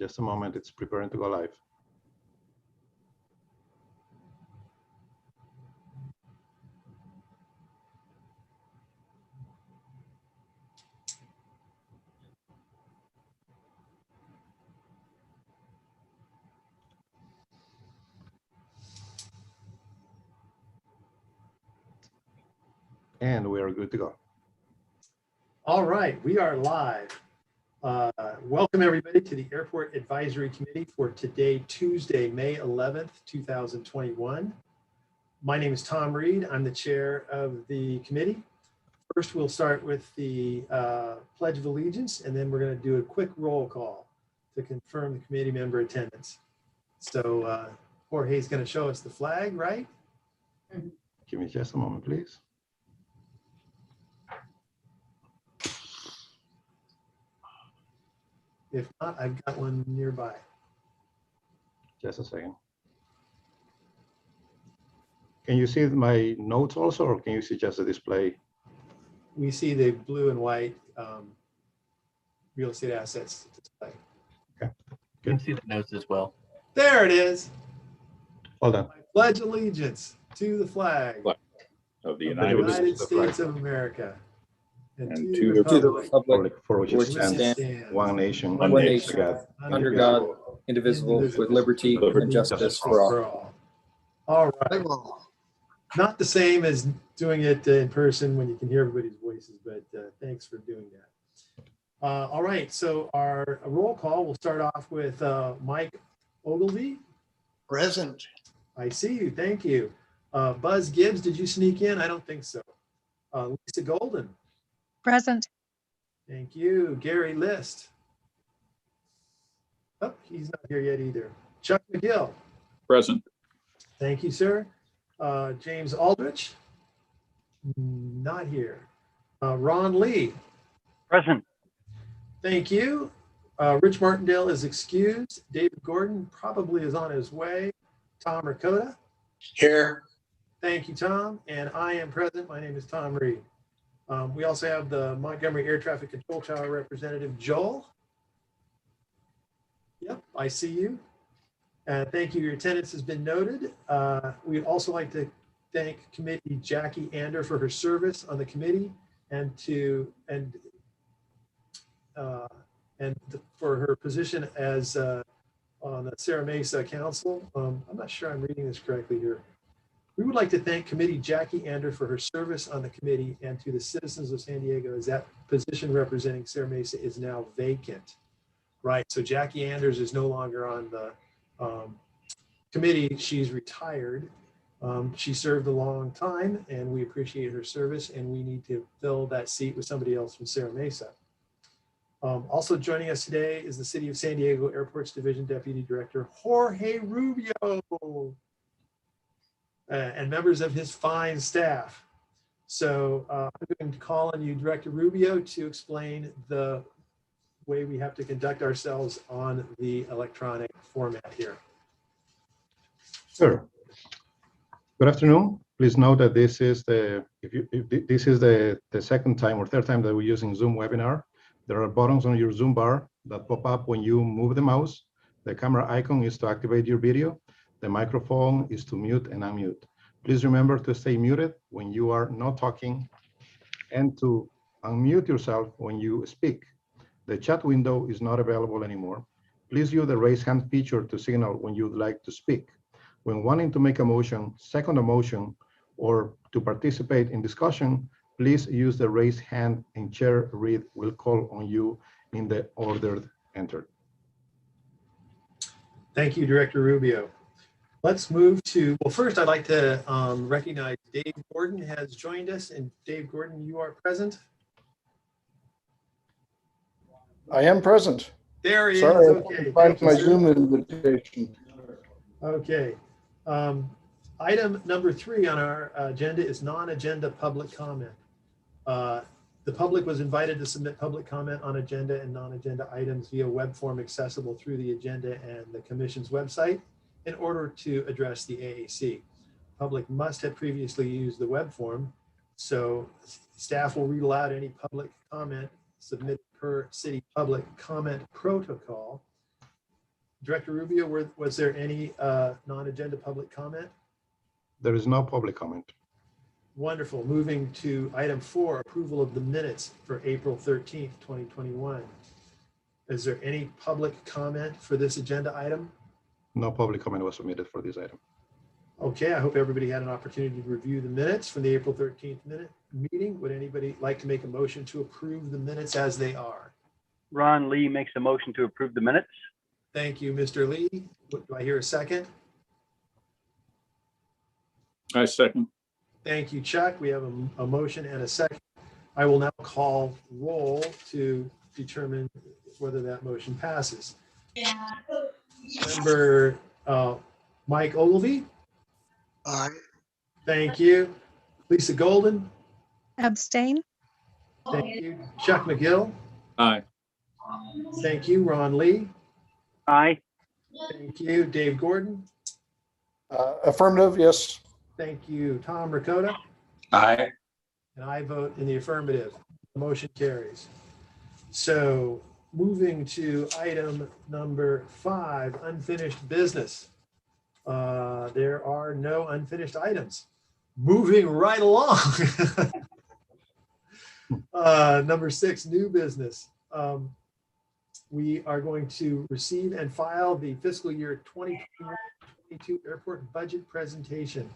just a moment, it's preparing to go live. And we are good to go. All right, we are live. Welcome everybody to the Airport Advisory Committee for today, Tuesday, May 11th, 2021. My name is Tom Reed. I'm the chair of the committee. First, we'll start with the Pledge of Allegiance, and then we're going to do a quick roll call to confirm the committee member attendance. So Jorge's going to show us the flag, right? Give me just a moment, please. If not, I've got one nearby. Just a second. Can you see my notes also, or can you see just the display? We see the blue and white real estate assets display. Okay. You can see the notes as well. There it is. Hold on. I pledge allegiance to the flag of the of the United United States States of America and and to the republic For which it which stands, stands one nation, one under nation, God, under God, indivisible, with liberty and justice for all. All right. Not the same as doing it in person when you can hear everybody's voices, but thanks for doing that. All right, so our roll call, we'll start off with Mike Ogilvy. Present. I see you, thank you. Buzz Gibbs, did you sneak in? I don't think so. Lisa Golden. Present. Thank you. Gary List. Oh, he's not here yet either. Chuck McGill. Present. Thank you, sir. James Aldrich. Not here. Ron Lee. Present. Thank you. Rich Martindale is excused. David Gordon probably is on his way. Tom Ricotta. Here. Thank you, Tom. And I am present. My name is Tom Reed. We also have the Montgomery Air Traffic Control Tower representative, Joel. Yep, I see you. Thank you. Your attendance has been noted. We'd also like to thank Committee Jackie Ander for her service on the committee and for her position as on the Serra Mesa Council. I'm not sure I'm reading this correctly here. We would like to thank Committee Jackie Ander for her service on the committee and to the citizens of San Diego, as that position representing Serra Mesa is now vacant. Right, so Jackie Anders is no longer on the committee. She's retired. She served a long time and we appreciate her service, and we need to fill that seat with somebody else from Serra Mesa. Also joining us today is the City of San Diego Airports Division Deputy Director, Jorge Rubio. And members of his fine staff. So I'm going to call on you, Director Rubio, to explain the way we have to conduct ourselves on the electronic format here. Sure. Good afternoon. Please note that this is the second time or third time that we're using Zoom webinar. There are buttons on your Zoom bar that pop up when you move the mouse. The camera icon is to activate your video. The microphone is to mute and unmute. Please remember to stay muted when you are not talking and to unmute yourself when you speak. The chat window is not available anymore. Please use the raise hand feature to signal when you'd like to speak. When wanting to make a motion, second a motion, or to participate in discussion, please use the raise hand and Chair Reed will call on you in the order entered. Thank you, Director Rubio. Let's move to, well, first I'd like to recognize Dave Gordon has joined us. And Dave Gordon, you are present. I am present. There he Sorry, is. I Okay. couldn't find Thank you, my sir. Zoom invitation. Okay. Item number 3 on our agenda is non-agenda public comment. The public was invited to submit public comment on agenda and non-agenda items via web form accessible through the agenda and the Commission's website in order to address the AAC. Public must have previously used the web form, so staff will read aloud any public comment submitted per city public comment protocol. Director Rubio, was there any non-agenda public comment? There is no public comment. Wonderful. Moving to item 4, approval of the minutes for April 13th, 2021. Is there any public comment for this agenda item? No public comment was submitted for this item. Okay, I hope everybody had an opportunity to review the minutes from the April 13th meeting. Would anybody like to make a motion to approve the minutes as they are? Ron Lee makes a motion to approve the minutes. Thank you, Mr. Lee. Do I hear a second? I second. Thank you, Chuck. We have a motion and a second. I will now call roll to determine whether that motion passes. Member Mike Ogilvy. Aye. Thank you. Lisa Golden. Abstain. Thank you. Chuck McGill. Aye. Thank you. Ron Lee. Aye. Thank you. Dave Gordon. Affirmative, yes. Thank you. Tom Ricotta. Aye. And I vote in the affirmative. The motion carries. So moving to item number 5, unfinished business. There are no unfinished items. Moving right along. Number 6, new business. We are going to receive and file the fiscal year 2021-22 airport budget presentation.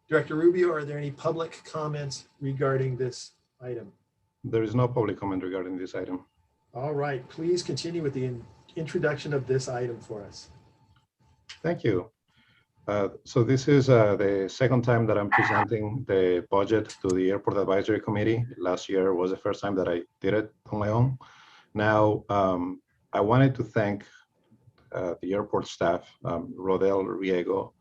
Director Rubio, are there any public comments regarding this item? There is no public comment regarding this item. All right, please continue with the introduction of this item for us. Thank you. So this is the second time that I'm presenting the budget to the Airport Advisory Committee. Last year was the first time that I did it on my own. Now, I wanted to thank the airport staff, Rodel Riego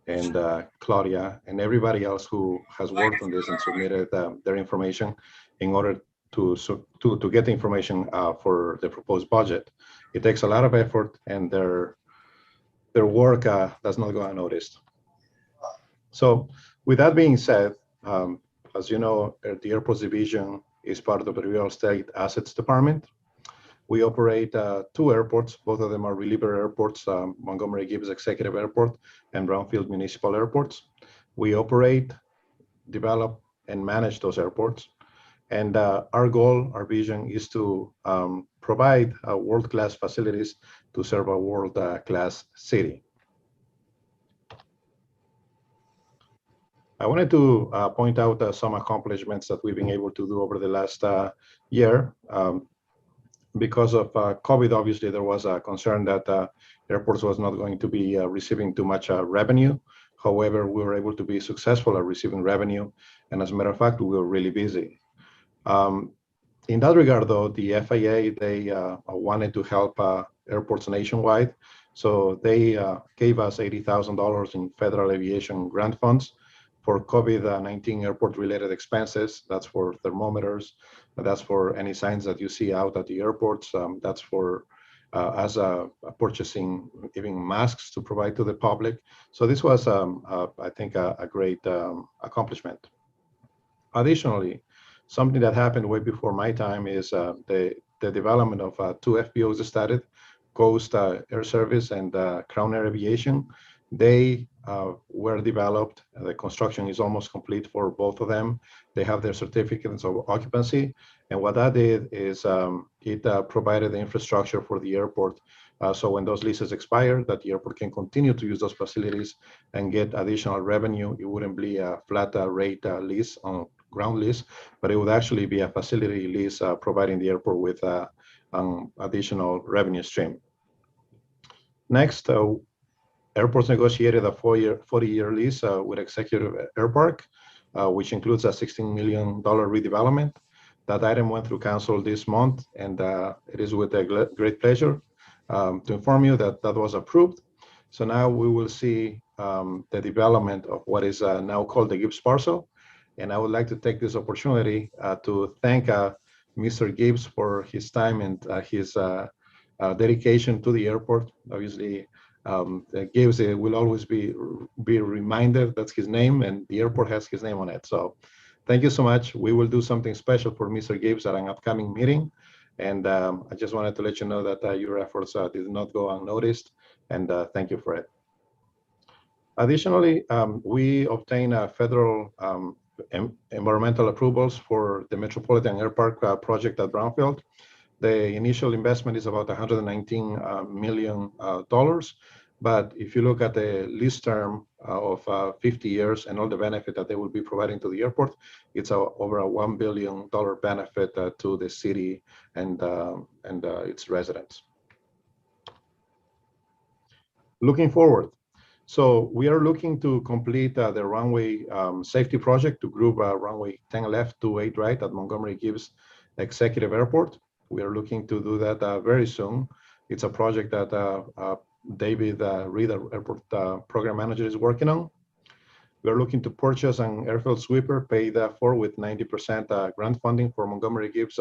and Claudia, and everybody else who has worked on this and submitted their information in order to get the information for the proposed budget. It takes a lot of effort, and their work does not go unnoticed. So with that being said, as you know, the Airports Division is part of the Real Estate Assets Department. We operate 2 airports. Both of them are reliever airports, Montgomery Gibbs Executive Airport and Brownfield Municipal Airports. We operate, develop, and manage those airports. And our goal, our vision is to provide world-class facilities to serve a world-class city. I wanted to point out some accomplishments that we've been able to do over the last year. Because of COVID, obviously, there was a concern that airports was not going to be receiving too much revenue. However, we were able to be successful at receiving revenue. And as a matter of fact, we were really busy. In that regard, though, the FAA, they wanted to help airports nationwide. So they gave us $80,000 in federal aviation grant funds for COVID-19 airport-related expenses. That's for thermometers. That's for any signs that you see out at the airports. That's for us purchasing even masks to provide to the public. So this was, I think, a great accomplishment. Additionally, something that happened way before my time is the development of 2 FBOs that started, Coast Air Service and Crown Air Aviation. They were developed. The construction is almost complete for both of them. They have their certificates of occupancy. And what that did is it provided the infrastructure for the airport. So when those leases expire, that the airport can continue to use those facilities and get additional revenue. It wouldn't be a flat rate lease on ground lease, but it would actually be a facility lease providing the airport with an additional revenue stream. Next, airports negotiated a 40-year lease with Executive Airpark, which includes a $16 million redevelopment. That item went through council this month, and it is with a great pleasure to inform you that that was approved. So now we will see the development of what is now called the Gibbs parcel. And I would like to take this opportunity to thank Mr. Gibbs for his time and his dedication to the airport. Obviously, Gibbs will always be reminded that's his name, and the airport has his name on it. So thank you so much. We will do something special for Mr. Gibbs at an upcoming meeting. And I just wanted to let you know that your efforts did not go unnoticed. and thank you for it. Additionally, we obtained federal environmental approvals for the Metropolitan Airpark project at Brownfield. The initial investment is about $119 million. But if you look at the lease term of 50 years and all the benefit that they will be providing to the airport, it's over a $1 billion benefit to the city and its residents. Looking forward, so we are looking to complete the runway safety project to group runway 10 left to 8 right at Montgomery Gibbs Executive Airport. We are looking to do that very soon. It's a project that David Reed, airport program manager, is working on. We're looking to purchase an airfield sweeper paid for with 90% grant funding for Montgomery Gibbs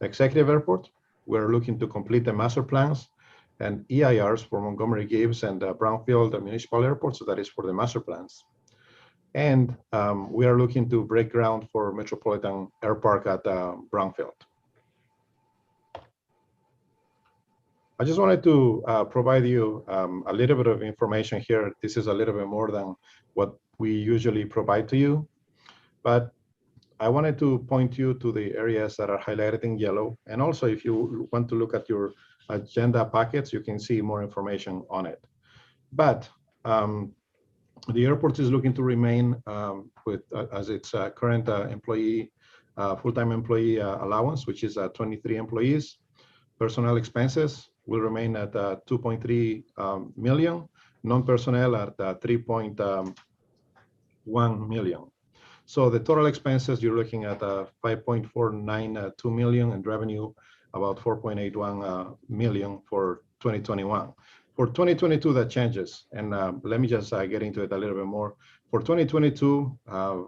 Executive Airport. We're looking to complete the master plans and EIRs for Montgomery Gibbs and Brownfield Municipal Airport, so that is for the master plans. And we are looking to break ground for Metropolitan Airpark at Brownfield. I just wanted to provide you a little bit of information here. This is a little bit more than what we usually provide to you, but I wanted to point you to the areas that are highlighted in yellow. And also, if you want to look at your agenda packets, you can see more information on it. But the airport is looking to remain with as its current employee, full-time employee allowance, which is 23 employees. Personnel expenses will remain at 2.3 million, non-personnel at 3.1 million. So the total expenses, you're looking at 5.492 million, and revenue about 4.81 million for 2021. For 2022, that changes, and let me just get into it a little bit more. For 2022,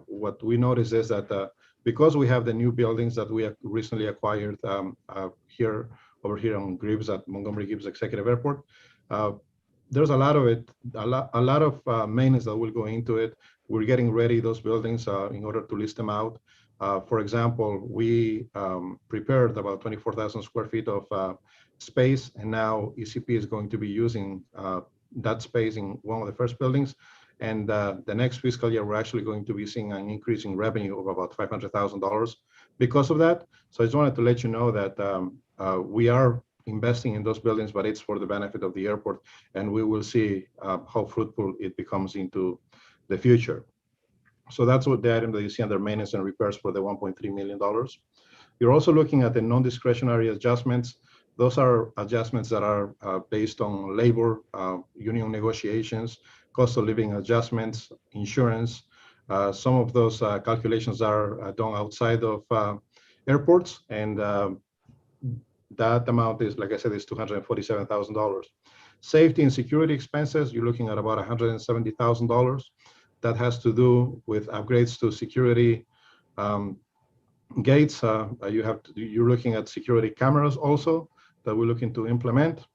what we notice is that because we have the new buildings that we have recently acquired over here on Gibbs at Montgomery Gibbs Executive Airport, there's a lot of maintenance that will go into it. We're getting ready those buildings in order to lease them out. For example, we prepared about 24,000 square feet of space, and now ECP is going to be using that space in one of the first buildings. And the next fiscal year, we're actually going to be seeing an increase in revenue of about $500,000 because of that. So I just wanted to let you know that we are investing in those buildings, but it's for the benefit of the airport, and we will see how fruitful it becomes into the future. So that's what the item that you see under maintenance and repairs for the $1.3 million. You're also looking at the non-discretionary adjustments. Those are adjustments that are based on labor, union negotiations, cost of living adjustments, insurance. Some of those calculations are done outside of airports, and that amount is, like I said, is $247,000. Safety and security expenses, you're looking at about $170,000. That has to do with upgrades to security gates. You're looking at security cameras also that we're looking to implement.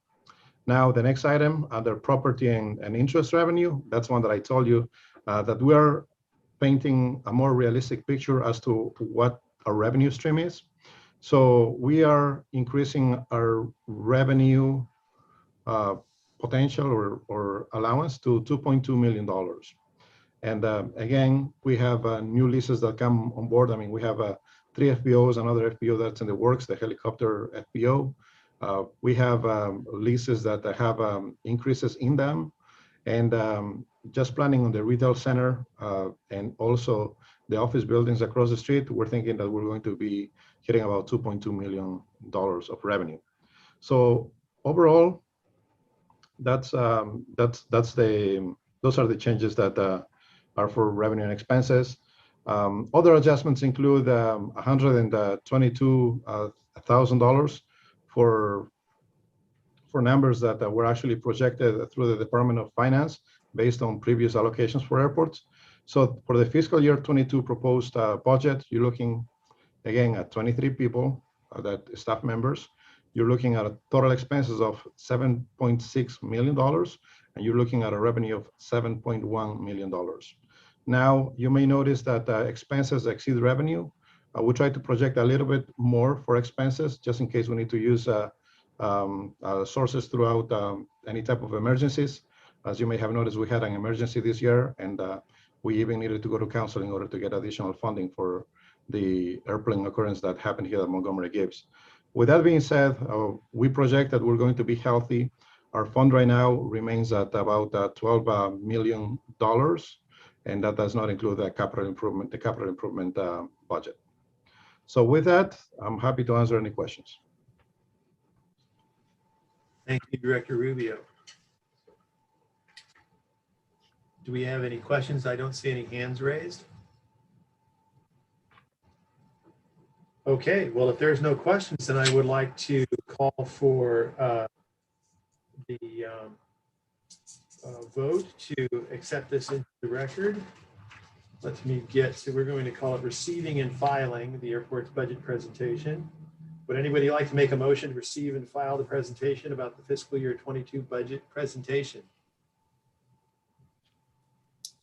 Now, the next item under property and interest revenue, that's one that I told you that we are painting a more realistic picture as to what our revenue stream is. So we are increasing our revenue potential or allowance to $2.2 million. And again, we have new leases that come on board. I mean, we have 3 FBOs, another FBO that's in the works, the helicopter FBO. We have leases that have increases in them, and just planning on the retail center and also the office buildings across the street. We're thinking that we're going to be hitting about $2.2 million of revenue. So overall, those are the changes that are for revenue and expenses. Other adjustments include $122,000 for numbers that were actually projected through the Department of Finance based on previous allocations for airports. So for the fiscal year 22 proposed budget, you're looking again at 23 people, that staff members. You're looking at a total expenses of $7.6 million, and you're looking at a revenue of $7.1 million. Now, you may notice that expenses exceed revenue. We try to project a little bit more for expenses, just in case we need to use sources throughout any type of emergencies. As you may have noticed, we had an emergency this year, and we even needed to go to council in order to get additional funding for the airplane occurrence that happened here at Montgomery Gibbs. With that being said, we project that we're going to be healthy. Our fund right now remains at about $12 million, and that does not include the capital improvement budget. So with that, I'm happy to answer any questions. Thank you, Director Rubio. Do we have any questions? I don't see any hands raised. Okay, well, if there's no questions, then I would like to call for the vote to accept this into the record. Let me get to, we're going to call it receiving and filing the airport's budget presentation. Would anybody like to make a motion to receive and file the presentation about the fiscal year 22 budget presentation?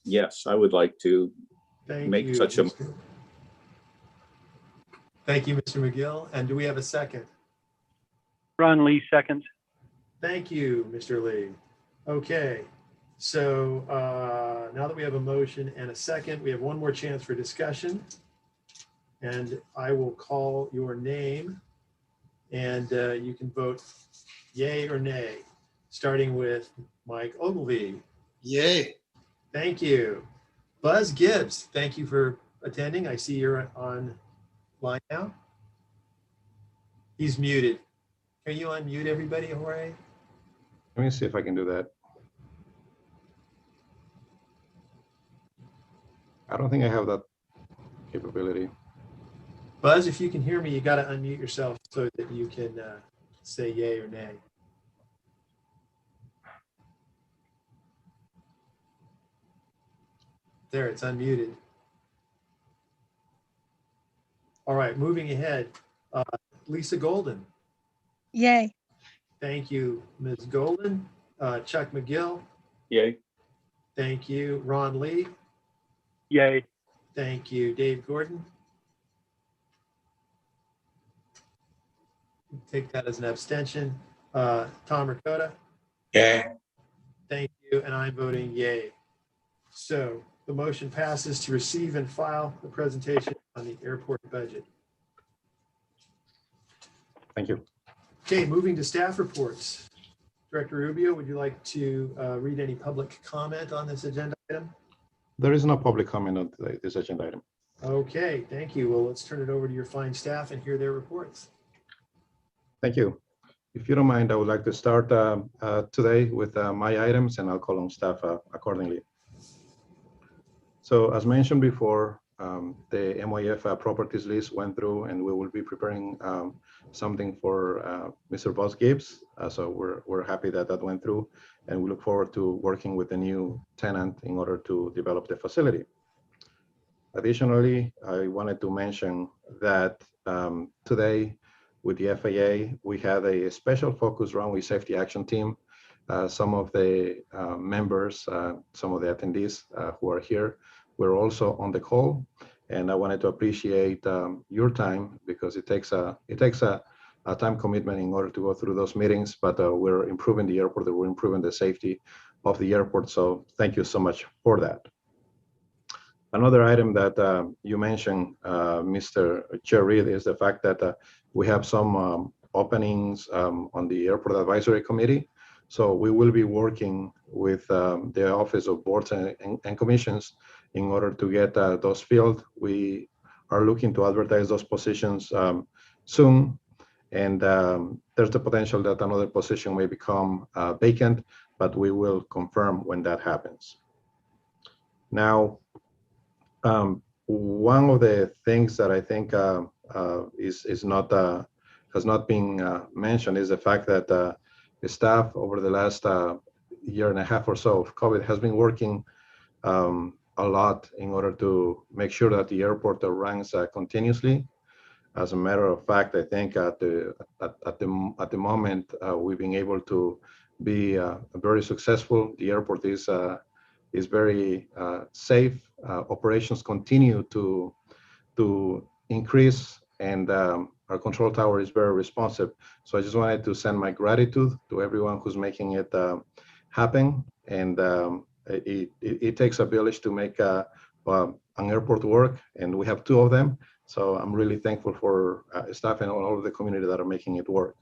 Yes, I would like to make Thank such a. Thank you, Mr. McGill. And do we have a second? Ron Lee, seconds. Thank you, Mr. Lee. Okay, so now that we have a motion and a second, we have one more chance for discussion. And I will call your name, and you can vote yay or nay, starting with Mike Ogilvy. Yay. Thank you. Buzz Gibbs, thank you for attending. I see you're online now. He's muted. Can you unmute everybody, Jorge? Let me see if I can do that. I don't think I have that capability. Buzz, if you can hear me, you got to unmute yourself so that you can say yay or nay. There, it's unmuted. All right, moving ahead. Lisa Golden. Yay. Thank you, Ms. Golden. Chuck McGill. Yay. Thank you, Ron Lee. Yay. Thank you, Dave Gordon. Take that as an abstention. Tom Ricotta. Yay. Thank you, and I'm voting yay. So the motion passes to receive and file the presentation on the airport budget. Thank you. Okay, moving to staff reports. Director Rubio, would you like to read any public comment on this agenda item? There is no public comment on this agenda item. Okay, thank you. Well, let's turn it over to your fine staff and hear their reports. Thank you. If you don't mind, I would like to start today with my items, and I'll call on staff accordingly. So as mentioned before, the MYF properties list went through, and we will be preparing something for Mr. Buzz Gibbs. So we're happy that that went through, and we look forward to working with the new tenant in order to develop the facility. Additionally, I wanted to mention that today with the FAA, we had a special focus runway safety action team. Some of the members, some of the attendees who are here, were also on the call, and I wanted to appreciate your time, because it takes a time commitment in order to go through those meetings. But we're improving the airport, we're improving the safety of the airport. So thank you so much for that. Another item that you mentioned, Mr. Chair Reed, is the fact that we have some openings on the Airport Advisory Committee. So we will be working with the Office of Boards and Commissions in order to get those filled. We are looking to advertise those positions soon, and there's the potential that another position may become vacant, but we will confirm when that happens. Now, one of the things that I think has not been mentioned is the fact that the staff over the last year and a half or so of COVID has been working a lot in order to make sure that the airport runs continuously. As a matter of fact, I think at the moment we've been able to be very successful. The airport is very safe. Operations continue to increase, and our control tower is very responsive. So I just wanted to send my gratitude to everyone who's making it happen. And it takes a village to make an airport work, and we have 2 of them. So I'm really thankful for staff and all of the community that are making it work.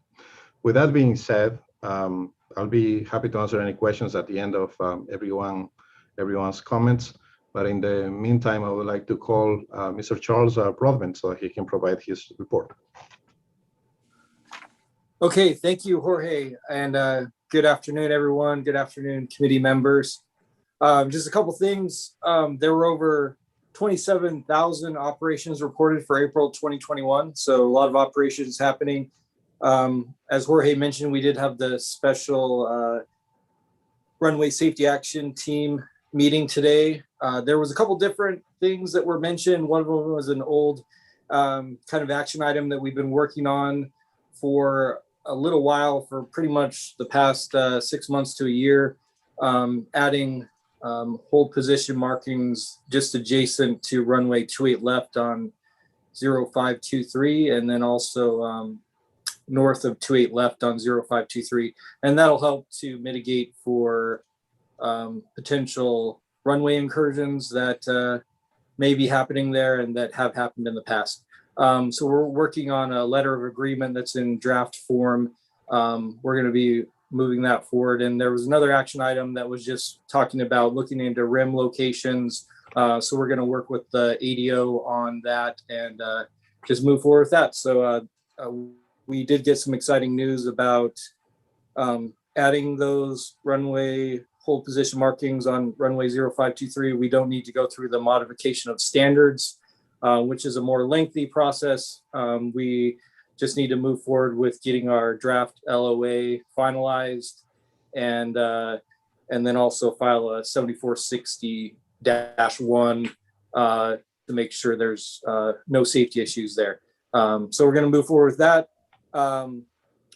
With that being said, I'll be happy to answer any questions at the end of everyone's comments. But in the meantime, I would like to call Mr. Charles Broadbent so he can provide his report. Okay, thank you, Jorge, and good afternoon, everyone. Good afternoon, committee members. Just a couple things. There were over 27,000 operations reported for April 2021, so a lot of operations happening. As Jorge mentioned, we did have the special runway safety action team meeting today. There was a couple different things that were mentioned. One of them was an old kind of action item that we've been working on for a little while, for pretty much the past 6 months to a year, adding hold position markings just adjacent to runway 28 left on 0523, and then also north of 28 left on 0523. And that'll help to mitigate for potential runway incursions that may be happening there and that have happened in the past. So we're working on a letter of agreement that's in draft form. We're going to be moving that forward. And there was another action item that was just talking about looking into rim locations. So we're going to work with the ADO on that and just move forward with that. So we did get some exciting news about adding those runway hold position markings on runway 0523. We don't need to go through the modification of standards, which is a more lengthy process. We just need to move forward with getting our draft LOA finalized and then also file a 7460-1 to make sure there's no safety issues there. So we're going to move forward with that.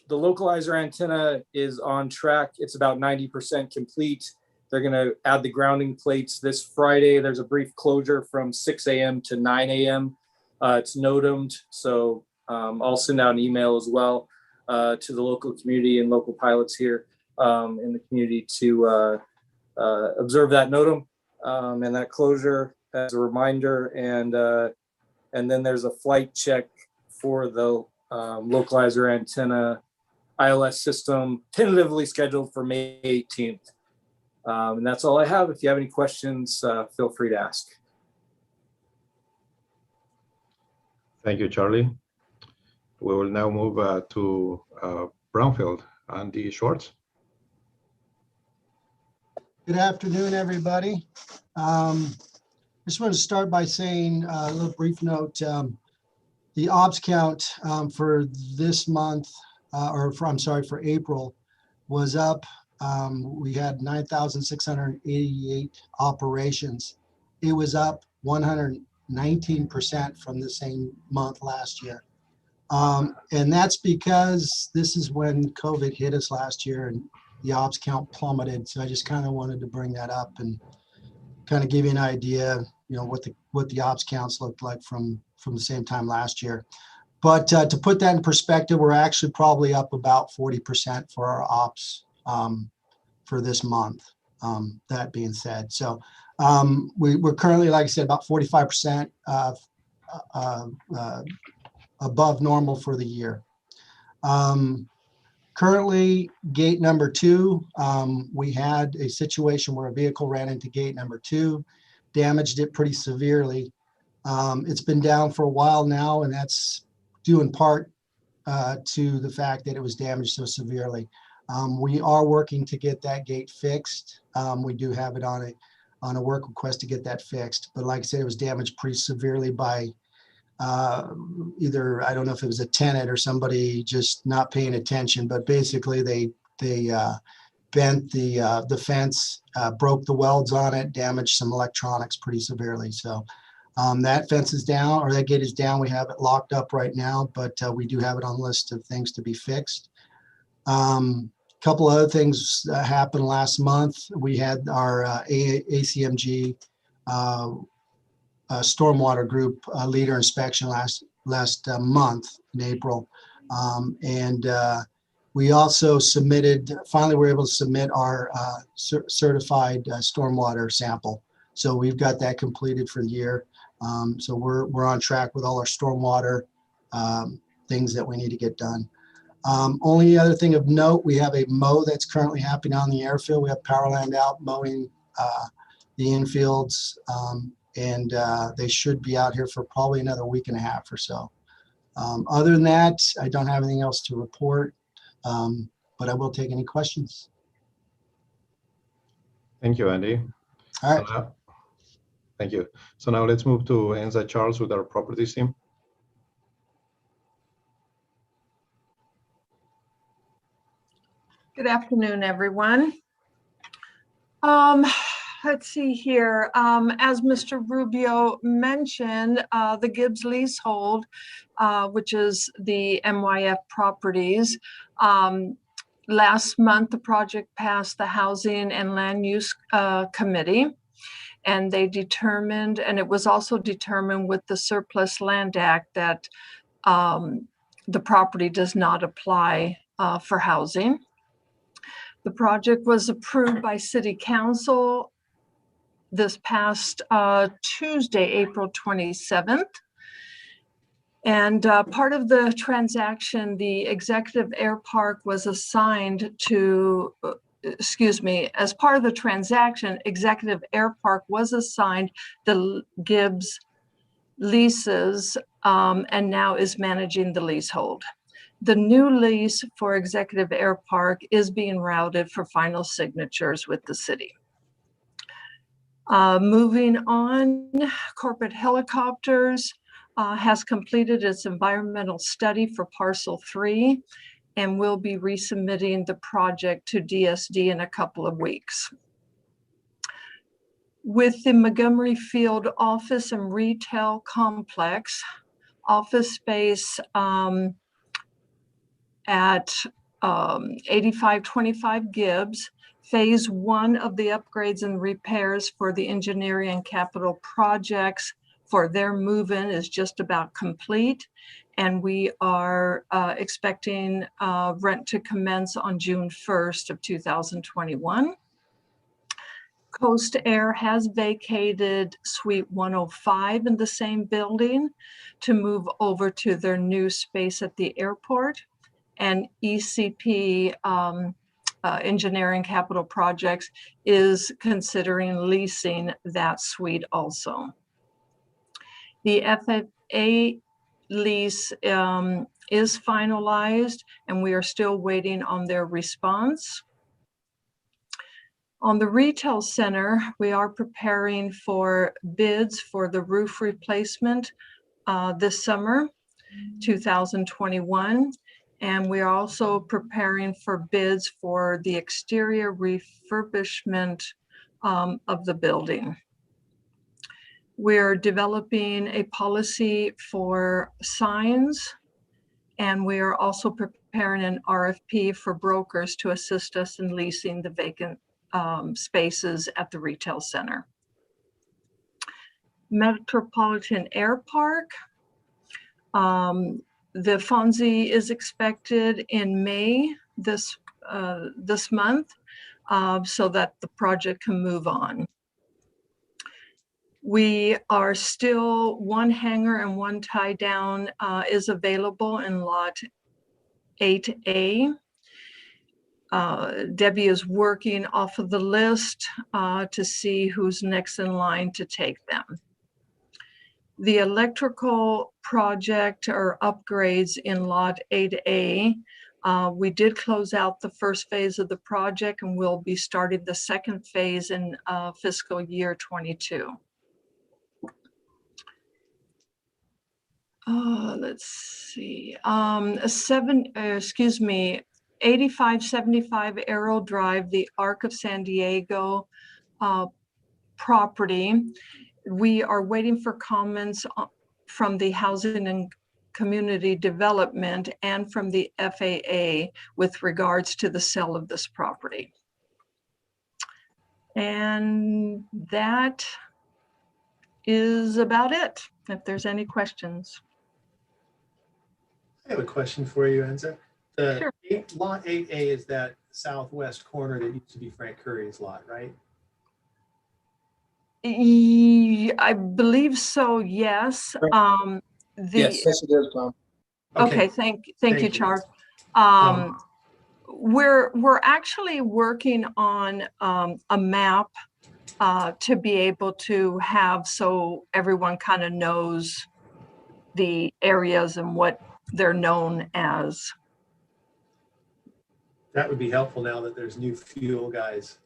The localizer antenna is on track. It's about 90% complete. They're going to add the grounding plates this Friday. There's a brief closure from 6 a.m. to 9 a.m. It's NOTAMed, so I'll send out an email as well to the local community and local pilots here in the community to observe that NOTAM and that closure as a reminder. And then there's a flight check for the localizer antenna ILS system, tentatively scheduled for May 18th. And that's all I have. If you have any questions, feel free to ask. Thank you, Charlie. We will now move to Brownfield. Andy Schwartz. Good afternoon, everybody. I just want to start by saying a little brief note. The ops count for this month, for April, was up. We had 9,688 operations. It was up 119% from the same month last year. And that's because this is when COVID hit us last year and the ops count plummeted. So I just kind of wanted to bring that up and kind of give you an idea, what the ops counts looked like from the same time last year. But to put that in perspective, we're actually probably up about 40% for our ops for this month. That being said, so we're currently, like I said, about 45% above normal for the year. Currently, gate number 2, we had a situation where a vehicle ran into gate number 2, damaged it pretty severely. It's been down for a while now, and that's due in part to the fact that it was damaged so severely. We are working to get that gate fixed. We do have it on a work request to get that fixed. But like I said, it was damaged pretty severely by either, I don't know if it was a tenant or somebody just not paying attention, but basically they bent the fence, broke the welds on it, damaged some electronics pretty severely. So that fence is down, or that gate is down. We have it locked up right now, but we do have it on the list of things to be fixed. Couple other things happened last month. We had our ACMG Stormwater group leader inspection month in April. And we also submitted, finally we're able to submit our certified stormwater sample. So we've got that completed for the year. So we're on track with all our stormwater things that we need to get done. Only other thing of note, we have a mow that's currently happening on the airfield. We have Powerland out mowing the infields, and they should be out here for probably another week and a half or so. Other than that, I don't have anything else to report, but I will take any questions. Thank you, Andy. All right. Thank you. So now let's move to Enza Charles with our properties team. Good afternoon, everyone. Let's see here. As Mr. Rubio mentioned, the Gibbs leasehold, which is the MYF properties, last month the project passed the Housing and Land Use Committee, and they determined, and it was also determined with the Surplus Land Act, that the property does not apply for housing. The project was approved by City Council this past Tuesday, April 27th. And part of the transaction, the executive Airpark was assigned to, as part of the transaction, executive Airpark was assigned the Gibbs leases and now is managing the leasehold. The new lease for Executive Airpark is being routed for final signatures with the city. Moving on, Corporate Helicopters has completed its environmental study for Parcel 3 and will be resubmitting the project to DSD in a couple of weeks. With the Montgomery Field office and retail complex, office space at 8525 Gibbs, phase 1 of the upgrades and repairs for the engineering and capital projects for their move-in is just about complete. And we are expecting rent to commence on June 1st of 2021. Coast Air has vacated Suite 105 in the same building to move over to their new space at the airport. And ECP, Engineering Capital Projects, is considering leasing that suite also. The FFA lease is finalized, and we are still waiting on their response. On the retail center, we are preparing for bids for the roof replacement this summer, 2021. And we are also preparing for bids for the exterior refurbishment of the building. We're developing a policy for signs, and we are also preparing an RFP for brokers to assist us in leasing the vacant spaces at the retail center. Metropolitan Airpark. The FONSI is expected in May this month, so that the project can move on. We are still, one hangar and one tie down is available in lot 8A. Debbie is working off of the list to see who's next in line to take them. The electrical project or upgrades in lot 8A, we did close out the first phase of the project, and we'll be starting the second phase in fiscal year 22. Let's see, 8575 Arrow Drive, the Arc of San Diego property. We are waiting for comments from the Housing and Community Development and from the FAA with regards to the sale of this property. And that is about it, if there's any questions. I have a question for you, Enza. The Sure. lot 8A is that southwest corner that used to be Frank Curry's lot, right? I believe so, yes. Yes. Yes, it is, Tom. Okay, thank you, Thank you. Char. Um, We're actually working on a map to be able to have so everyone kind of knows the areas and what they're known as. That would be helpful now that there's new fuel guys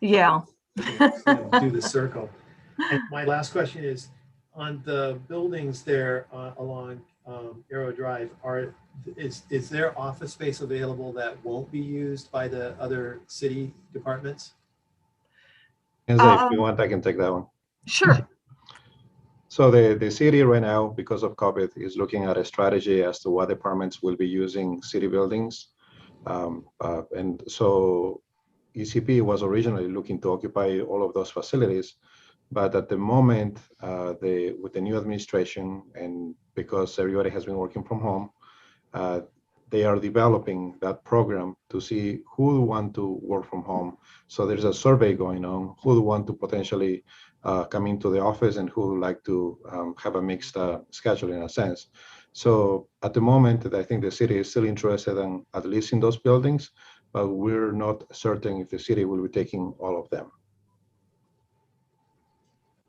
Yeah. do the circle. And my last question is, on the buildings there along Arrow Drive, is there office space available that won't be used by the other city departments? And so if you want, I can take that one. Sure. So the city right now, because of COVID, is looking at a strategy as to what departments will be using city buildings. And so ECP was originally looking to occupy all of those facilities. But at the moment, with the new administration, and because everybody has been working from home, they are developing that program to see who want to work from home. So there's a survey going on, who want to potentially come into the office and who like to have a mixed schedule in a sense. So at the moment, I think the city is still interested in at least in those buildings, but we're not certain if the city will be taking all of them.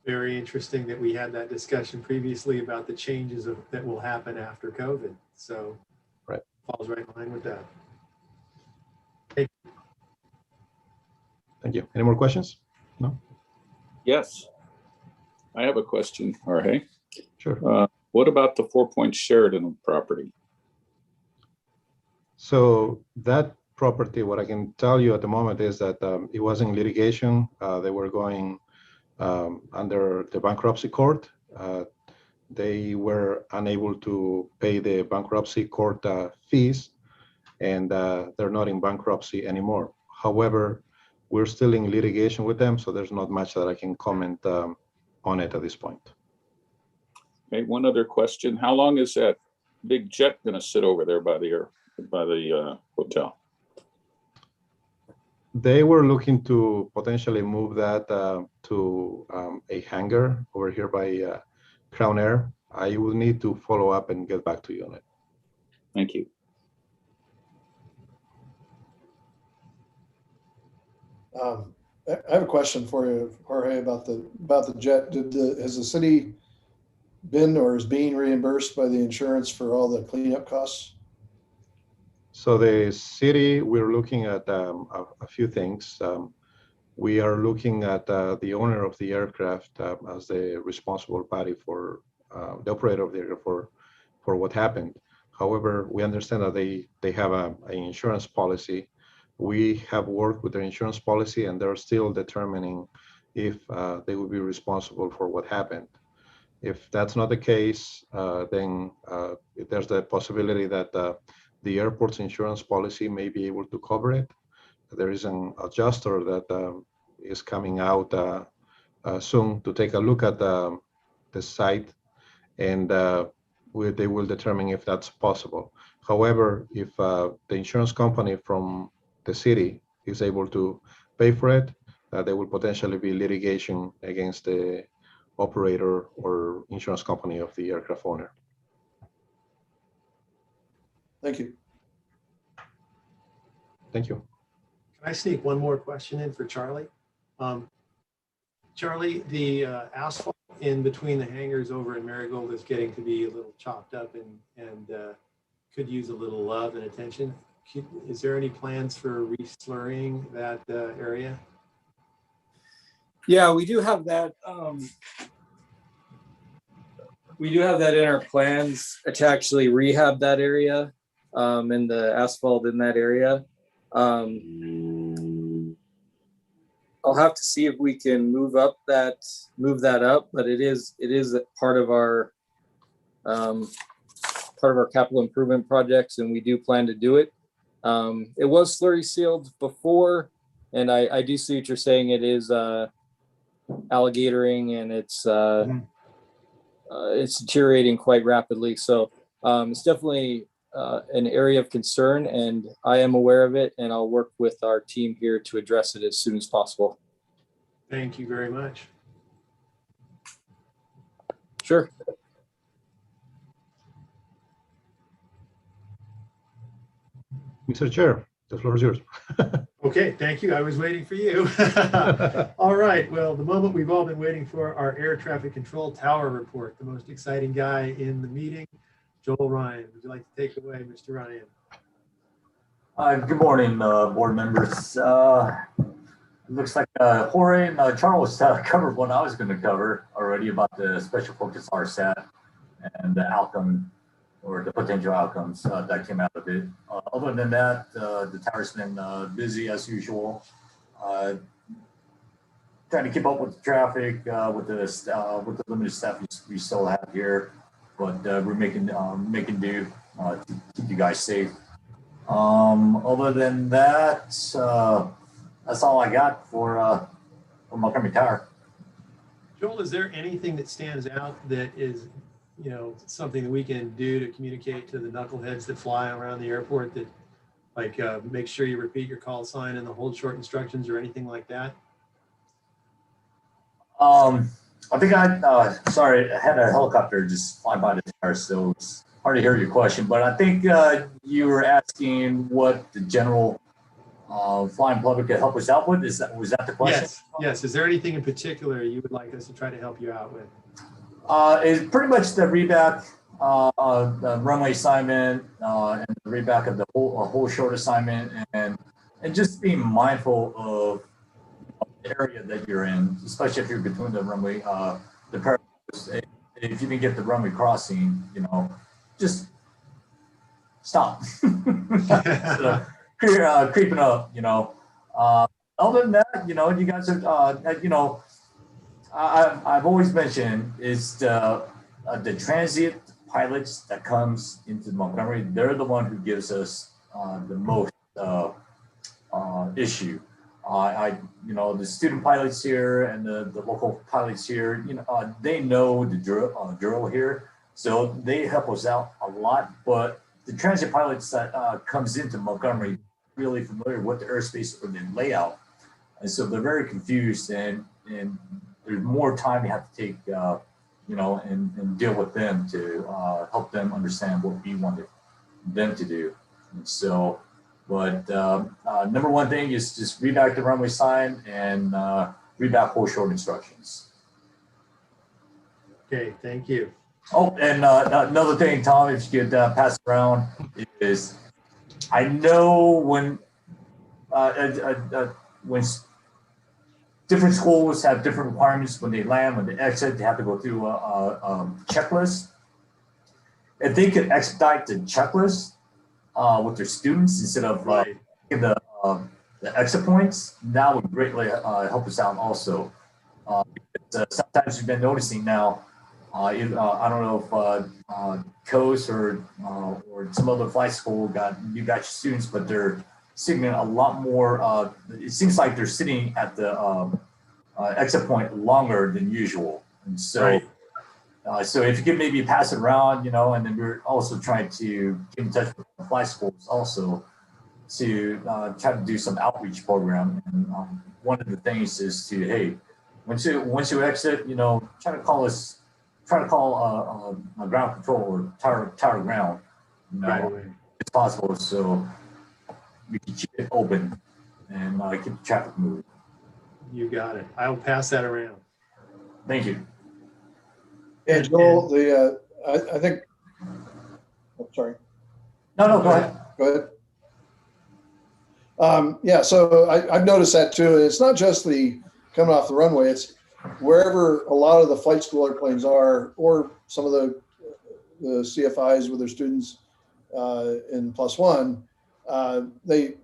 Very interesting that we had that discussion previously about the changes that will happen after COVID. So right, falls right in line with that. Thank you. Any more questions? No? Yes. I have a question, Jorge. Sure. What about the 4 Point Sheridan property? So that property, what I can tell you at the moment is that it was in litigation. They were going under the bankruptcy court. They were unable to pay the bankruptcy court fees, and they're not in bankruptcy anymore. However, we're still in litigation with them, so there's not much that I can comment on it at this point. Okay, one other question. How long is that big jet going to sit over there by the hotel? They were looking to potentially move that to a hangar over here by Crown Air. I will need to follow up and get back to you on it. Thank you. I have a question for you, Jorge, about the jet. Has the city been or is being reimbursed by the insurance for all the cleanup costs? So the city, we're looking at a few things. We are looking at the owner of the aircraft as the responsible party for the operator of the aircraft for what happened. However, we understand that they have an insurance policy. We have worked with their insurance policy, and they're still determining if they will be responsible for what happened. If that's not the case, then there's the possibility that the airport's insurance policy may be able to cover it. There is an adjuster that is coming out soon to take a look at the site, and they will determine if that's possible. However, if the insurance company from the city is able to pay for it, there will potentially be litigation against the operator or insurance company of the aircraft owner. Thank you. Thank you. Can I sneak one more question in for Charlie? Charlie, the asphalt in between the hangars over in Marigold is getting to be a little chopped up and could use a little love and attention. Is there any plans for re-slurrying that area? Yeah, we do have that. We do have that in our plans to actually rehab that area and the asphalt in that area. I'll have to see if we can move that up, but it is part of our capital improvement projects, and we do plan to do it. It was slurry sealed before, and I do see what you're saying. It is alligatoring, and it's deteriorating quite rapidly. So it's definitely an area of concern, and I am aware of it, and I'll work with our team here to address it as soon as possible. Thank you very much. Sure. Mr. Chair, the floor is yours. Okay, thank you. I was waiting for you. All right, well, the moment we've all been waiting for, our air traffic control tower report, the most exciting guy in the meeting, Joel Ryan. Would you like to take it away, Mr. Ryan? Good morning, board members. Looks like Jorge and Charles covered what I was going to cover already about the special focus RSAT and the outcome or the potential outcomes that came out of it. Other than that, the tower's been busy as usual. Trying to keep up with the traffic with the limited staff we still have here, but we're making do to keep you guys safe. Other than that, that's all I got for Montgomery Tower. Joel, is there anything that stands out that is, you know, something that we can do to communicate to the knuckleheads that fly around the airport that, like, make sure you repeat your call sign and the hold short instructions or anything like that? I think sorry, I had a helicopter just fly by the tower, so it's hard to hear your question, but I think you were asking what the general flying public could help us out with. Was that the question? Yes, yes. Is there anything in particular you would like us to try to help you out with? It's pretty much the reback, the runway assignment, and the reback of the whole short assignment, and just being mindful of the area that you're in, especially if you're between the runway, the parallels. If you can get the runway crossing, you know, just stop. So, creeping up, you know. Other than that, you know, you guys are, you know, I've always mentioned is the transit pilots that comes into Montgomery. They're the one who gives us the most issue. You know, the student pilots here and the local pilots here, you know, they know the drill here, so they help us out a lot. But the transit pilots that comes into Montgomery really familiar with the airspace or the layout, and so they're very confused, and there's more time you have to take, you know, and deal with them to help them understand what we wanted them to do. And so, but number one thing is just read back the runway sign and read back whole short instructions. Okay, thank you. Oh, and another thing, Tom, if you could pass it around, is I know when different schools have different requirements when they land, when they exit, they have to go through a checklist. If they could expedite the checklist with their students instead of the exit points, that would greatly help us out also. Sometimes we've been noticing now, I don't know if Coast or some other flight school you got your students, but they're sitting a lot more. It seems like they're sitting at the exit point longer than usual, and so so if you could maybe pass it around, you know, and then we're also trying to get in touch with the flight schools also to try to do some outreach program. And one of the things is to, hey, once you exit, you know, try to call a ground control or tower ground, you know, if possible, so we can keep it open and keep the traffic moving. You got it. I'll pass that around. Thank you. And Joel, I think, oh, sorry. No, go ahead. Go ahead. Yeah, so I've noticed that too. And it's not just the coming off the runway, it's wherever a lot of the flight school airplanes are, or some of the CFIs with their students in +1, they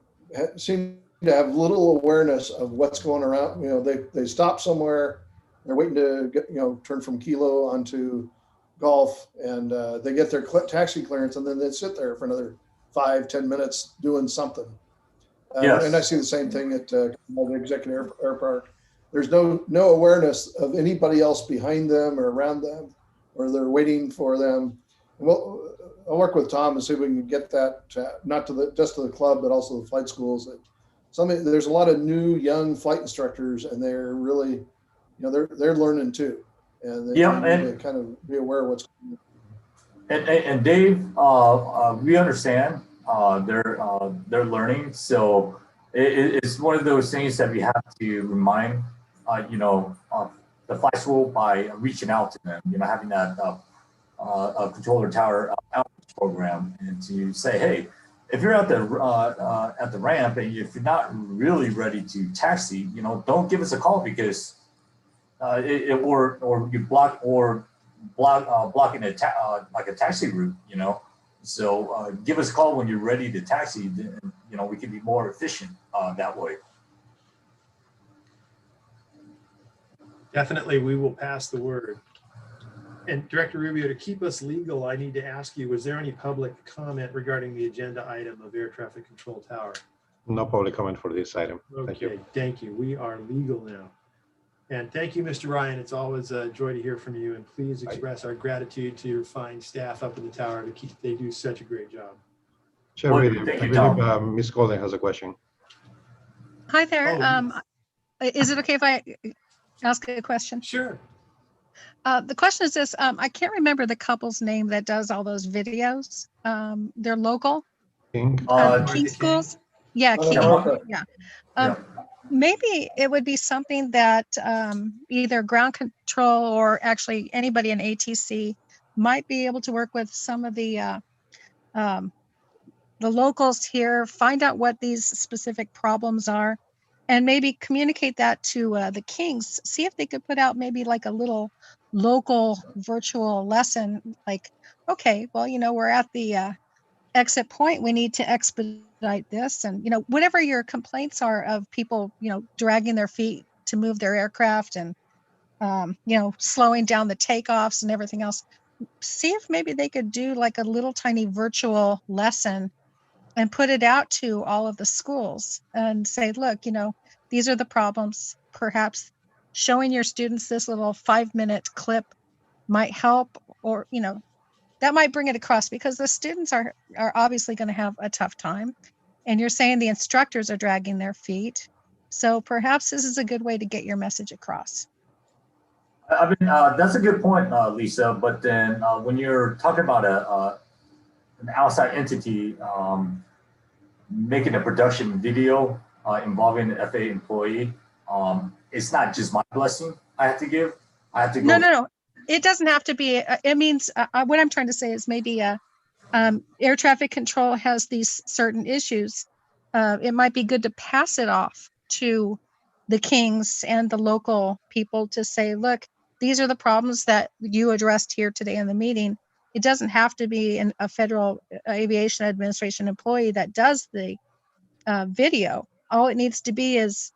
seem to have little awareness of what's going around. You know, they stop somewhere, they're waiting to get, you know, turn from Kilo onto Golf, and they get their taxi clearance, and then they sit there for another 5-10 minutes doing something. Yes. And I see the same thing at the Executive Airpark. There's no awareness of anybody else behind them or around them, or they're waiting for them. Well, I'll work with Tom and see if we can get that not to the just to the club, but also the flight schools. There's a lot of new young flight instructors, and they're really, they're learning too, and they need to kind of be aware of what's going on. And Dave, we understand they're learning, so it's one of those things that we have to remind the flight school by reaching out to them, having that controller tower outreach program, and to say, hey, if you're at the ramp and if you're not really ready to taxi, don't give us a call, because or you block blocking like a taxi route, So give us a call when you're ready to taxi. Then, we can be more efficient that way. Definitely, we will pass the word. And Director Rubio, to keep us legal, I need to ask you, was there any public comment regarding the agenda item of air traffic control tower? No public comment for this item. Okay, Thank you. thank you. We are legal now. And thank you, Mr. Ryan. It's always a joy to hear from you. And please express our gratitude to your fine staff up in the tower. They do such a great job. Chair, Well, really, thank I you, believe Tom. Ms. Golden has a question. Hi there. Oh, Is it okay if I ask a question? Sure. The question is this, I can't remember the couple's name that does all those videos. They're local. King? King Schools? Yeah, King. Martha. Yeah. Yeah. Maybe it would be something that either ground control or actually anybody in ATC might be able to work with some of the locals here, find out what these specific problems are, and maybe communicate that to the Kings. See if they could put out maybe like a little local virtual lesson, like, okay, well, we're at the exit point, we need to expedite this, and whatever your complaints are of people dragging their feet to move their aircraft, and slowing down the takeoffs and everything else, see if maybe they could do like a little tiny virtual lesson and put it out to all of the schools and say, look, these are the problems. Perhaps showing your students this little 5-minute clip might help, or that might bring it across, because the students are obviously going to have a tough time. And you're saying the instructors are dragging their feet. So perhaps this is a good way to get your message across. I mean, that's a good point, Lisa. But then when you're talking about an outside entity making a production video involving an FAA employee, it's not just my blessing I have to give. I have to go. No. It doesn't have to be. It means what I'm trying to say is maybe air traffic control has these certain issues. It might be good to pass it off to the Kings and the local people to say, look, these are the problems that you addressed here today in the meeting. It doesn't have to be a Federal Aviation Administration employee that does the video. All it needs to be is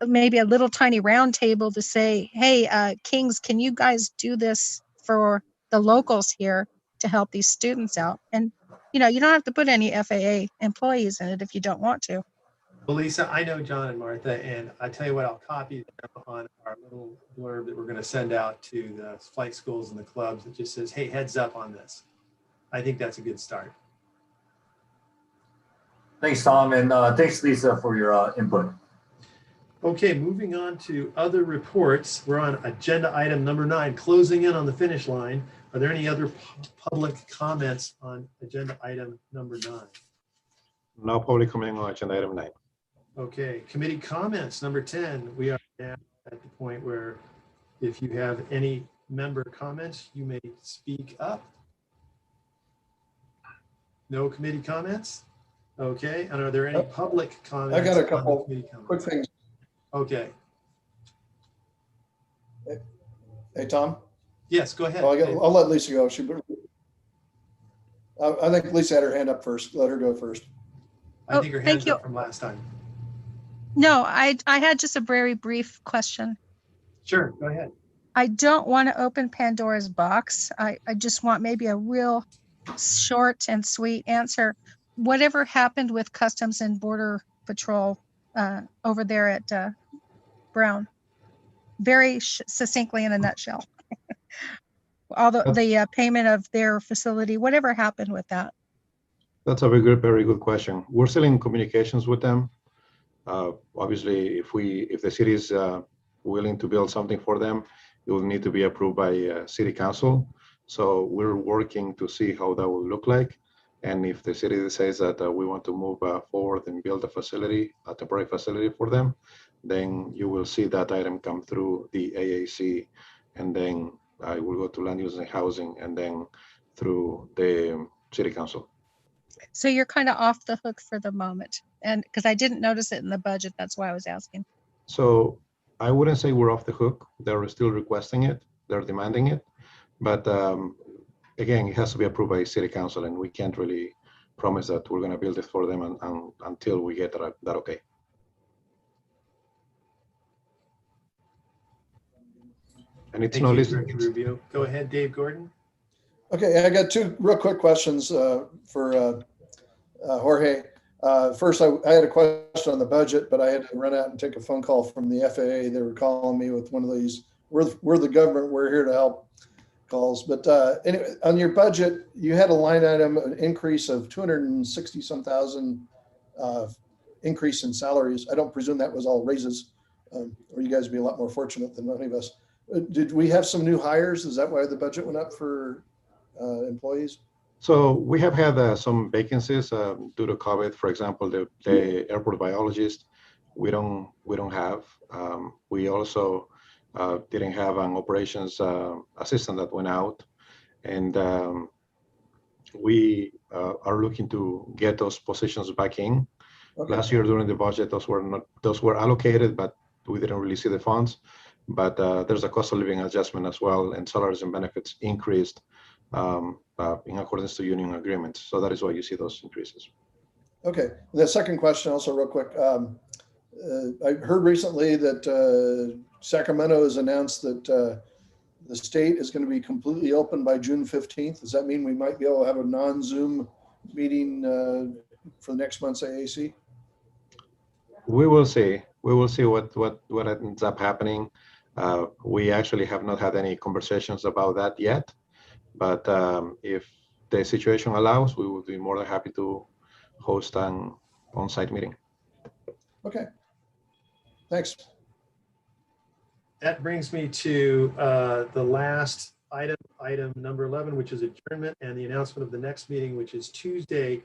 maybe a little tiny round table to say, hey, Kings, can you guys do this for the locals here to help these students out? And, you don't have to put any FAA employees in it if you don't want to. Well, Lisa, I know John and Martha, and I tell you what, I'll copy them on our little blurb that we're going to send out to the flight schools and the clubs that just says, hey, heads up on this. I think that's a good start. Thanks, Tom, and thanks, Lisa, for your input. Okay, moving on to other reports. We're on agenda item number 9, closing in on the finish line. Are there any other public comments on agenda item number 9? No public comment on agenda item 9. Okay, committee comments, number 10. We are now at the point where if you have any member comments, you may speak up. No committee comments? Okay, and are there any public comments? I got a on the couple committee comments? quick things. Okay, Hey, Tom? yes, go ahead. Well, I'll let Lisa go. I think Lisa had her hand up first. Let her go first. I think her thank hand's you. up from last time. No, I had just a very brief question. Sure, go ahead. I don't want to open Pandora's box. I just want maybe a real short and sweet answer. Whatever happened with Customs and Border Patrol over there at Brown? Very succinctly in a nutshell. all the payment of their facility, whatever happened with that? That's a very good question. We're still in communications with them. Obviously, if the city is willing to build something for them, it will need to be approved by city council. So we're working to see how that will look like. And if the city says that we want to move forward and build a temporary facility for them, then you will see that item come through the AAC, and then I will go to land use and housing, and then through the city council. So you're kind of off the hook for the moment, and because I didn't notice it in the budget, that's why I was asking. So I wouldn't say we're off the hook. They're still requesting it. They're demanding it. But again, it has to be approved by city council, and we can't really promise that we're going to build it for them until we get that okay. And it's Thank no you, listen. Director Rubio. Go ahead, Dave Gordon. Okay, I got two real quick questions for Jorge. First, I had a question on the budget, but I had to run out and take a phone call from the FAA. They were calling me with one of these, we're the government, we're here to help calls. But anyway, on your budget, you had a line item, an increase of 260 some thousand increase in salaries. I don't presume that was all raises, or you guys would be a lot more fortunate than many of us. Did we have some new hires? Is that why the budget went up for employees? So we have had some vacancies due to COVID. For example, the airport biologist, we don't have. We also didn't have an operations assistant that went out, and we are looking to get those positions back in. Okay. Last year during the budget, those were allocated, but we didn't really see the funds. But there's a cost of living adjustment as well, and salaries and benefits increased in accordance to union agreements. So that is why you see those increases. Okay. The second question, also real quick. I heard recently that Sacramento has announced that the state is going to be completely open by June 15th. Does that mean we might be able to have a non-Zoom meeting for next month's AAC? We will see. We will see what ends up happening. We actually have not had any conversations about that yet, but if the situation allows, we would be more than happy to host an on-site meeting. Okay, thanks. That brings me to the last item number 11, which is adjournment, and the announcement of the next meeting, which is Tuesday,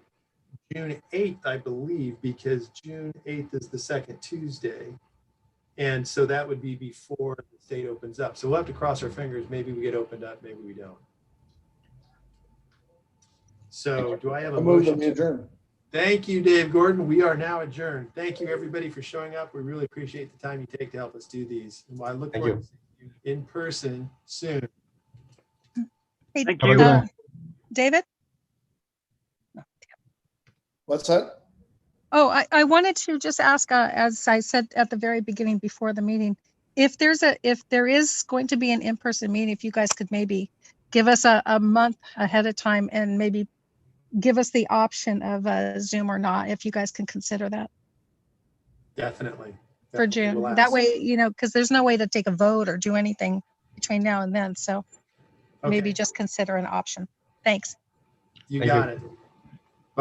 June 8th, I believe, because June 8th is the second Tuesday. And so that would be before the state opens up. So we'll have to cross our fingers. Maybe we get opened up, maybe we don't. So do I have a motion to adjourn? Thank you, Dave Gordon. We are now adjourned. Thank you, everybody, for showing up. We really appreciate the time you take to help us do these. And I look forward to seeing you in person soon. Hey, Thank you. David? What's that? Oh, I wanted to just ask, as I said at the very beginning before the meeting, if there is going to be an in-person meeting, if you guys could maybe give us a month ahead of time and maybe give us the option of Zoom or not, if you guys can consider that. Definitely. For June. That way, because there's no way to take a vote or do anything between now and then. So maybe just consider an option. Thanks. You got it.